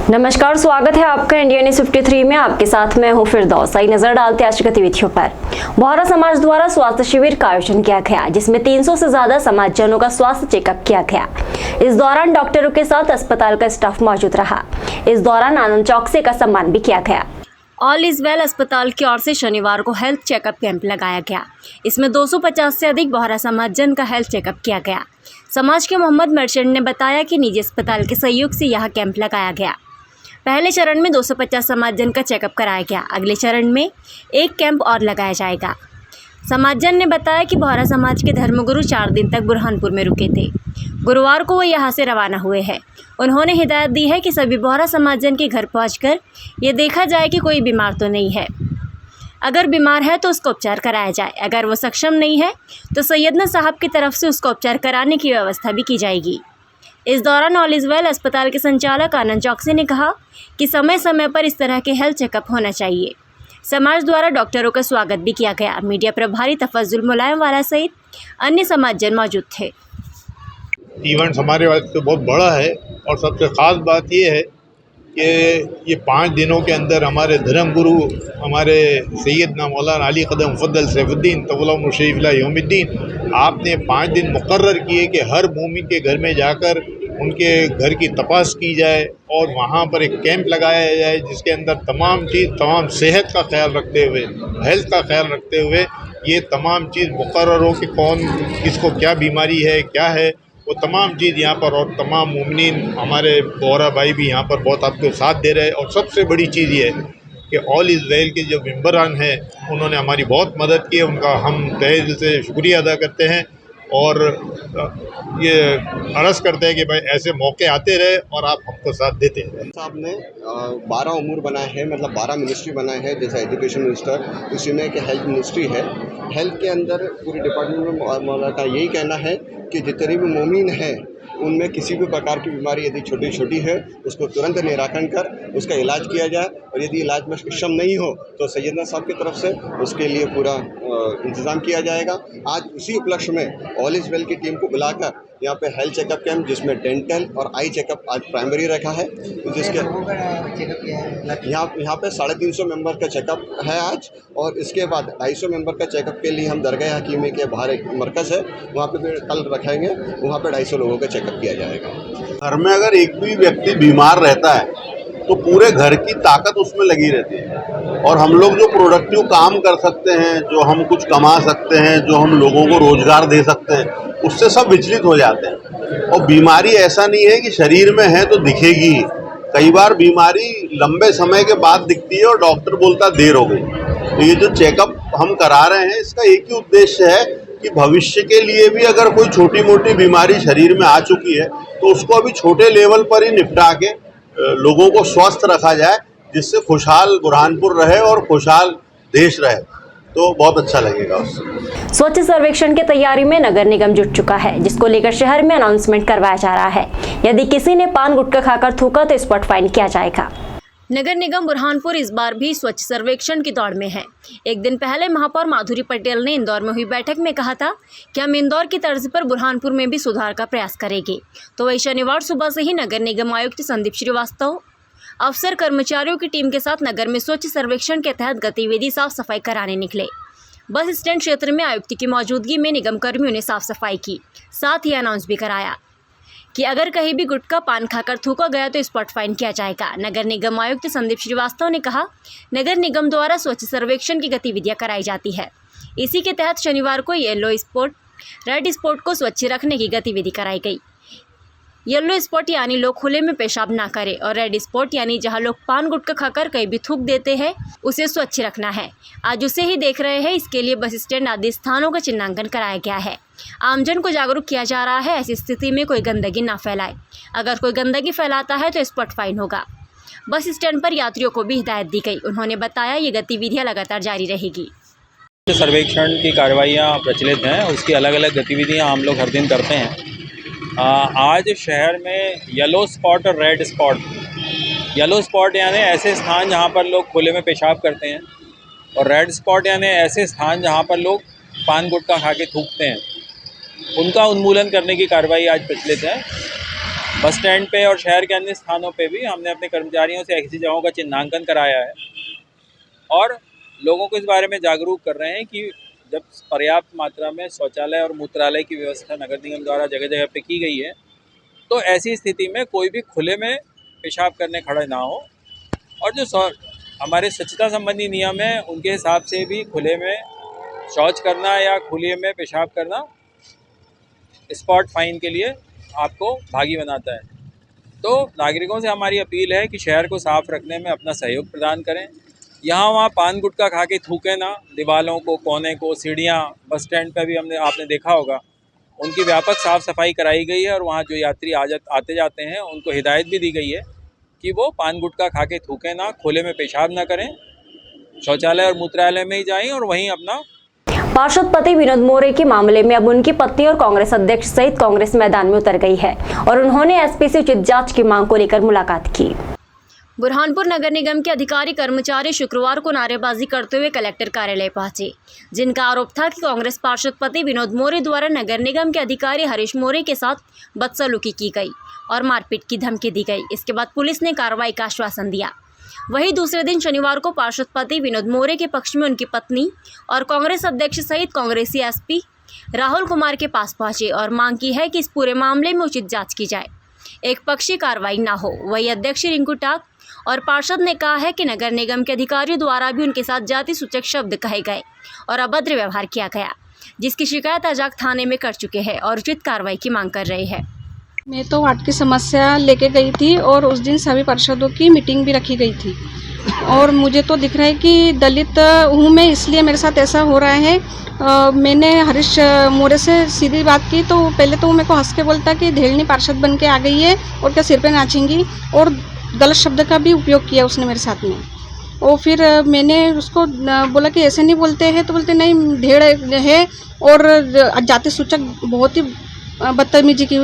नमस्कार, स्वागत है आपका इंडिया न्यूज 53 में। आपके साथ मैं हूं फिरदौस। सही नजर डालते आज की गतिविधियों पर। बोहरा समाज द्वारा स्वास्थ्य शिविर का आयोजन किया गया, जिसमें 300 से ज्यादा समाजजनों का स्वास्थ्य चेकअप किया गया। इस दौरान डॉक्टरों के साथ अस्पताल का स्टाफ मौजूद रहा। इस दौरान आनंद चौकसी का सम्मान भी किया गया। ऑल इज वेल अस्पताल की ओर से शनिवार को हेल्थ चेकअप कैंप लगाया गया। इसमें 250 से अधिक बोहरा समाजजन का हेल्थ चेकअप किया गया। समाज के मोहम्मद मर्चेंट ने बताया कि निजी अस्पताल के सहयोग से यह कैंप लगाया गया। पहले चरण में 250 समाजजन का चेकअप कराया गया। अगले चरण में एक कैंप और लगाया जाएगा। समाजजन ने बताया कि बोहरा समाज के धर्मगुरु 4 दिन तक बुरहानपुर में रुके थे। गुरुवार को वो यहाँ से रवाना हुए हैं। उन्होंने हिदायत दी है कि सभी बोहरा समाजजन के घर पहुंचकर ये देखा जाए कि कोई बीमार तो नहीं है। अगर बीमार है तो उसका उपचार कराया जाए। अगर वो सक्षम नहीं है तो सैयदना साहब की तरफ से उसका उपचार कराने की व्यवस्था भी की जाएगी। इस दौरान ऑल इज वेल अस्पताल के संचालक आनंद चौकसी ने कहा कि समय समय पर इस तरह के हेल्थ चेकअप होना चाहिए। समाज द्वारा डॉक्टरों का स्वागत भी किया गया। मीडिया प्रभारी तफज्जुल मुलायम वाला सहित अन्य समाजजन मौजूद थे। इवेंट हमारे वास्ते बहुत बड़ा है और सबसे ख़ास बात ये है कि ये 5 दिनों के अंदर हमारे धर्मगुरु हमारे सैयदना मौलाना अली क़दम मुफ़द्दल सैफुद्दीन तवल्लुहु शरीफ़ यौमुद्दीन आपने 5 दिन मुकर्रर किए कि हर मोमिन के घर में जाकर उनके घर की तपास की जाए और वहाँ पर एक कैंप लगाया जाए जिसके अंदर तमाम सेहत का ख्याल रखते हुए, हेल्थ का ख्याल रखते हुए ये तमाम चीज़ मुकर्रर हो कि कौन किसको क्या बीमारी है, क्या है, वो तमाम चीज़ यहाँ पर और तमाम मुमिनीन हमारे बोहरा भाई भी यहाँ पर बहुत आपको साथ दे रहे हैं। और सबसे बड़ी चीज़ ये है कि ऑल इज़ वेल के जो मेंबरान हैं उन्होंने हमारी बहुत मदद की है। उनका हम तहे दिल से शुक्रिया अदा करते हैं और ये अर्ज़ करते हैं कि भाई ऐसे मौके आते रहे और आप हमको साथ देते रहे। साहब ने 12 उमूर बनाए हैं, मतलब 12 मिनिस्ट्री बनाए हैं। जैसे एजुकेशन मिनिस्टर, उसी में कि हेल्थ मिनिस्ट्री है। हेल्थ के अंदर पूरी डिपार्टमेंट में मौलाना का यही कहना है कि जितने भी मोमिन हैं उनमें किसी भी प्रकार की बीमारी यदि छोटी है उसको तुरंत निराकरण कर उसका इलाज किया जाए और यदि इलाज में सक्षम नहीं हो तो सैयदना साहब की तरफ से उसके लिए पूरा इंतज़ाम किया जाएगा। आज उसी उपलक्ष्य में ऑल इज वेल की टीम को बुलाकर यहाँ पे हेल्थ चेकअप कैंप जिसमें डेंटल और आई चेकअप आज प्राइमरी रखा है, जिसके यहाँ पे 350 मेंबर का चेकअप है आज। और इसके बाद 250 मेंबर का चेकअप के लिए हम दरगाह हकीमी के बाहर एक मरकज़ है वहाँ पे भी कल रखेंगे, वहाँ पे 250 लोगों का चेकअप किया जाएगा। घर में अगर एक भी व्यक्ति बीमार रहता है तो पूरे घर की ताकत उसमें लगी रहती है और हम लोग जो प्रोडक्टिव काम कर सकते हैं, जो हम कुछ कमा सकते हैं, जो हम लोगों को रोजगार दे सकते हैं, उससे सब विचलित हो जाते हैं। और बीमारी ऐसा नहीं है कि शरीर में है तो दिखेगी ही। कई बार बीमारी लंबे समय के बाद दिखती है और डॉक्टर बोलता देर हो गई। तो ये जो चेकअप हम करा रहे हैं इसका एक ही उद्देश्य है कि भविष्य के लिए भी अगर कोई छोटी मोटी बीमारी शरीर में आ चुकी है तो उसको अभी छोटे लेवल पर ही निपटा के लोगों को स्वस्थ रखा जाए, जिससे खुशहाल बुरहानपुर रहे और खुशहाल देश रहे, तो बहुत अच्छा लगेगा उससे। स्वच्छ सर्वेक्षण की तैयारी में नगर निगम जुट चुका है, जिसको लेकर शहर में अनाउंसमेंट करवाया जा रहा है। यदि किसी ने पान गुटखा खाकर थूका तो स्पॉट फाइन किया जाएगा। नगर निगम बुरहानपुर इस बार भी स्वच्छ सर्वेक्षण की दौड़ में है। एक दिन पहले महापौर माधुरी पटेल ने इंदौर में हुई बैठक में कहा था कि हम इंदौर की तर्ज पर बुरहानपुर में भी सुधार का प्रयास करेंगे। तो वही शनिवार सुबह से ही नगर निगम आयुक्त संदीप श्रीवास्तव अफसर कर्मचारियों की टीम के साथ नगर में स्वच्छ सर्वेक्षण के तहत गतिविधि साफ सफाई कराने निकले। बस स्टैंड क्षेत्र में आयुक्त की मौजूदगी में निगम कर्मियों ने साफ सफाई की, साथ ही अनाउंस भी कराया कि अगर कहीं भी गुटखा पान खाकर थूका गया तो स्पॉट फाइन किया जाएगा। नगर निगम आयुक्त संदीप श्रीवास्तव ने कहा, नगर निगम द्वारा स्वच्छ सर्वेक्षण की गतिविधियां कराई जाती है। इसी के तहत शनिवार को येलो स्पॉट, रेड स्पॉट को स्वच्छ रखने की गतिविधि कराई गई। येलो स्पॉट यानी लोग खुले में पेशाब ना करें और रेड स्पॉट यानी जहां लोग पान गुटखा खाकर कहीं भी थूक देते हैं उसे स्वच्छ रखना है। आज उसे ही देख रहे हैं। इसके लिए बस स्टैंड आदि स्थानों का चिन्हांकन कराया गया है। आमजन को जागरूक किया जा रहा है, ऐसी स्थिति में कोई गंदगी ना फैलाए। अगर कोई गंदगी फैलाता है तो स्पॉट फाइन होगा। बस स्टैंड पर यात्रियों को भी हिदायत दी गई। उन्होंने बताया ये गतिविधियाँ लगातार जारी रहेगी। सर्वेक्षण की कार्रवाइयाँ प्रचलित हैं, उसकी अलग अलग गतिविधियाँ हम लोग हर दिन करते हैं। आज शहर में येलो स्पॉट और रेड स्पॉट, येलो स्पॉट यानी ऐसे स्थान जहाँ पर लोग खुले में पेशाब करते हैं और रेड स्पॉट यानी ऐसे स्थान जहाँ पर लोग पान गुटखा खा के थूकते हैं, उनका उन्मूलन करने की कार्रवाई आज प्रचलित है। बस स्टैंड पे और शहर के अन्य स्थानों पे भी हमने अपने कर्मचारियों से ऐसी जगहों का चिन्हांकन कराया है और लोगों को इस बारे में जागरूक कर रहे हैं कि जब पर्याप्त मात्रा में शौचालय और मूत्रालय की व्यवस्था नगर निगम द्वारा जगह जगह पे की गई है तो ऐसी स्थिति में कोई भी खुले में पेशाब करने खड़ा ना हो और जो हमारे स्वच्छता संबंधी नियम हैं उनके हिसाब से भी खुले में शौच करना या खुले में पेशाब करना स्पॉट फाइन के लिए आपको भागी बनाता है। तो नागरिकों से हमारी अपील है कि शहर को साफ़ रखने में अपना सहयोग प्रदान करें। यहाँ वहाँ पान गुटखा खा के थूकें ना, दीवारों को, कोने को, सीढ़ियाँ, बस स्टैंड पर भी आपने देखा होगा उनकी व्यापक साफ़ सफाई कराई गई है और वहाँ जो यात्री आते जाते हैं उनको हिदायत भी दी गई है कि वो पान गुटखा खा के थूकें ना, खुले में पेशाब ना करें, शौचालय और मूत्रालय में ही जाएं और वहीं अपना। पार्षद पति विनोद मोरे के मामले में अब उनकी पत्नी और कांग्रेस अध्यक्ष सहित कांग्रेस मैदान में उतर गई है और उन्होंने एसपी से उचित जांच की मांग को लेकर मुलाकात की। बुरहानपुर नगर निगम के अधिकारी कर्मचारी शुक्रवार को नारेबाजी करते हुए कलेक्टर कार्यालय पहुंचे, जिनका आरोप था कि कांग्रेस पार्षद पति विनोद मोरे द्वारा नगर निगम के अधिकारी हरीश मोरे के साथ बदसलूकी की गई और मारपीट की धमकी दी गई। इसके बाद पुलिस ने कार्रवाई का आश्वासन दिया। वहीं दूसरे दिन शनिवार को पार्षद पति विनोद मोरे के पक्ष में उनकी पत्नी और कांग्रेस अध्यक्ष सहित कांग्रेसी एसपी राहुल कुमार के पास पहुंचे और मांग की है कि इस पूरे मामले में उचित जांच की जाए, एक पक्षी कार्रवाई न हो। वही अध्यक्ष रिंकू टाक और पार्षद ने कहा है कि नगर निगम के अधिकारियों द्वारा भी उनके साथ जाति सूचक शब्द कहे गए और अभद्र व्यवहार किया गया, जिसकी शिकायत अजाक थाने में कर चुके हैं और उचित कार्रवाई की मांग कर रहे हैं। मैं तो वार्ड की समस्या लेके गई थी और उस दिन सभी पार्षदों की मीटिंग भी रखी गई थी और मुझे तो दिख रहा है कि दलित हूँ मैं, इसलिए मेरे साथ ऐसा हो रहा है। मैंने हरीश मोरे से सीधी बात की तो पहले तो वो मेरे को हंस के बोलता कि धेलनी पार्षद बन के आ गई है और क्या सिर पे नाचेंगी, और गलत शब्द का भी उपयोग किया उसने मेरे साथ में। और फिर मैंने उसको बोला कि ऐसे नहीं बोलते हैं, तो बोलते नहीं धेड़ है और जाति सूचक बहुत ही बदतमीजी की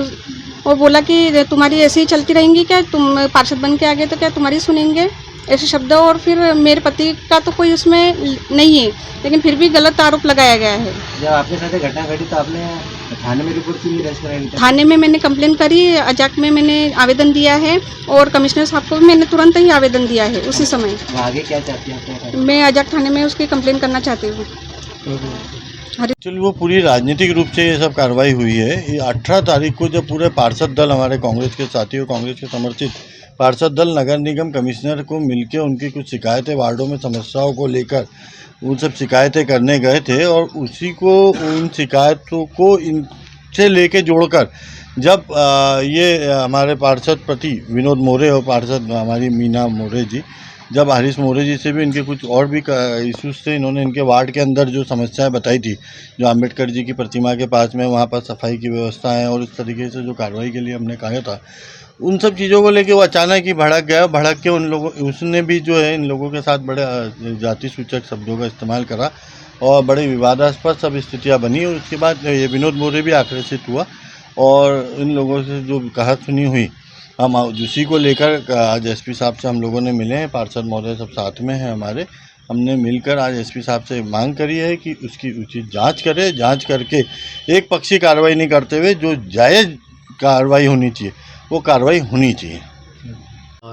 और बोला कि तुम्हारी ऐसे ही चलती रहेंगी क्या, तुम पार्षद बन के आ गए तो क्या तुम्हारी सुनेंगे, ऐसे शब्द। और फिर मेरे पति का तो कोई उसमें नहीं है, लेकिन फिर भी गलत आरोप लगाया गया है। जब आपके साथ घटना घटी तो आपने थाने में रिपोर्ट की रेस्टोरेंट? थाने में मैंने कंप्लेन करी, अजाक में मैंने आवेदन दिया है और कमिश्नर साहब को भी मैंने तुरंत ही आवेदन दिया है उसी समय। आगे क्या चाहती हैं? मैं अजाक थाने में उसकी कंप्लेन करना चाहती हूँ। एक्चुअली वो पूरी राजनीतिक रूप से ये सब कार्रवाई हुई है। ये 18 तारीख को जब पूरे पार्षद दल, हमारे कांग्रेस के साथी और कांग्रेस के समर्थित पार्षद दल नगर निगम कमिश्नर को मिलकर उनकी कुछ शिकायतें, वार्डों में समस्याओं को लेकर उन सब शिकायतें करने गए थे और उसी को, उन शिकायतों को इनसे लेके जोड़कर जब ये हमारे पार्षद पति विनोद मोरे और पार्षद हमारी मीना मोरे जी, जब हरीश मोरे जी से भी इनके कुछ और भी इश्यूज थे, इन्होंने इनके वार्ड के अंदर जो समस्याएं बताई थी, जो अम्बेडकर जी की प्रतिमा के पास में वहाँ पर सफाई की व्यवस्था है और इस तरीके से जो कार्रवाई के लिए हमने कहा था, उन सब चीज़ों को लेके वो अचानक ही भड़क गया। भड़क के उन लोगों, उसने भी जो है इन लोगों के साथ बड़े जाति सूचक शब्दों का इस्तेमाल करा और बड़े विवादास्पद सब स्थितियाँ बनी। और उसके बाद ये विनोद मोरे भी आक्रोशित हुआ और इन लोगों से जो कहा सुनी हुई, हम उसी को लेकर आज एसपी साहब से हम लोगों ने मिले हैं, पार्षद महोदय सब साथ में हैं हमारे। हमने मिलकर आज एसपी साहब से मांग करी है कि उसकी उचित जांच करे, जांच करके एक पक्षी कार्रवाई नहीं करते हुए जो जायज़ कार्रवाई होनी चाहिए वो कार्रवाई होनी चाहिए।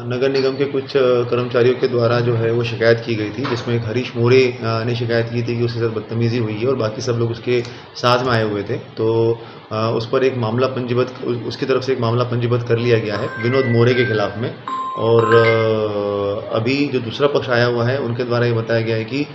नगर निगम के कुछ कर्मचारियों के द्वारा जो है वो शिकायत की गई थी, जिसमें एक हरीश मोरे ने शिकायत की थी कि उसके साथ बदतमीज़ी हुई है और बाकी सब लोग उसके साथ में आए हुए थे। तो उस पर एक मामला पंजीबद्ध, उसकी तरफ से एक मामला पंजीबद्ध कर लिया गया है विनोद मोरे के खिलाफ में। और अभी जो दूसरा पक्ष आया हुआ है उनके द्वारा ये बताया गया है कि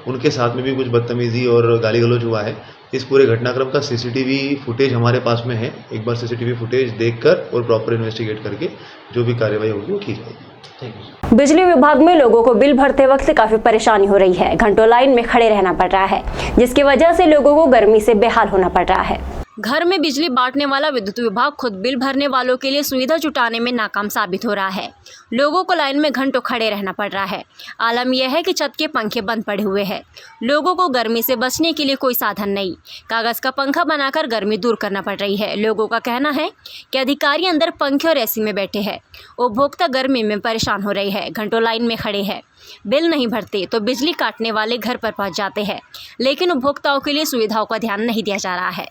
उनके साथ में भी कुछ बदतमीज़ी और गाली गलौज हुआ है। इस पूरे घटनाक्रम का सीसीटीवी फुटेज हमारे पास में है, एक बार सीसीटीवी फुटेज देखकर और प्रॉपर इन्वेस्टिगेट करके जो भी कार्रवाई होगी वो की जाएगी। बिजली विभाग में लोगों को बिल भरते वक्त काफी परेशानी हो रही है। घंटों लाइन में खड़े रहना पड़ रहा है, जिसकी वजह से लोगों को गर्मी से बेहाल होना पड़ रहा है। घर में बिजली बांटने वाला विद्युत विभाग खुद बिल भरने वालों के लिए सुविधा जुटाने में नाकाम साबित हो रहा है। लोगों को लाइन में घंटों खड़े रहना पड़ रहा है। आलम यह है कि छत के पंखे बंद पड़े हुए हैं। लोगों को गर्मी से बचने के लिए कोई साधन नहीं, कागज का पंखा बनाकर गर्मी दूर करना पड़ रही है। लोगों का कहना है कि अधिकारी अंदर पंखे और एसी में बैठे हैं, उपभोक्ता गर्मी में परेशान हो रहे हैं, घंटों लाइन में खड़े हैं। बिल नहीं भरते तो बिजली काटने वाले घर पर पहुंच जाते हैं, लेकिन उपभोक्ताओं के लिए सुविधाओं का ध्यान नहीं दिया जा रहा है।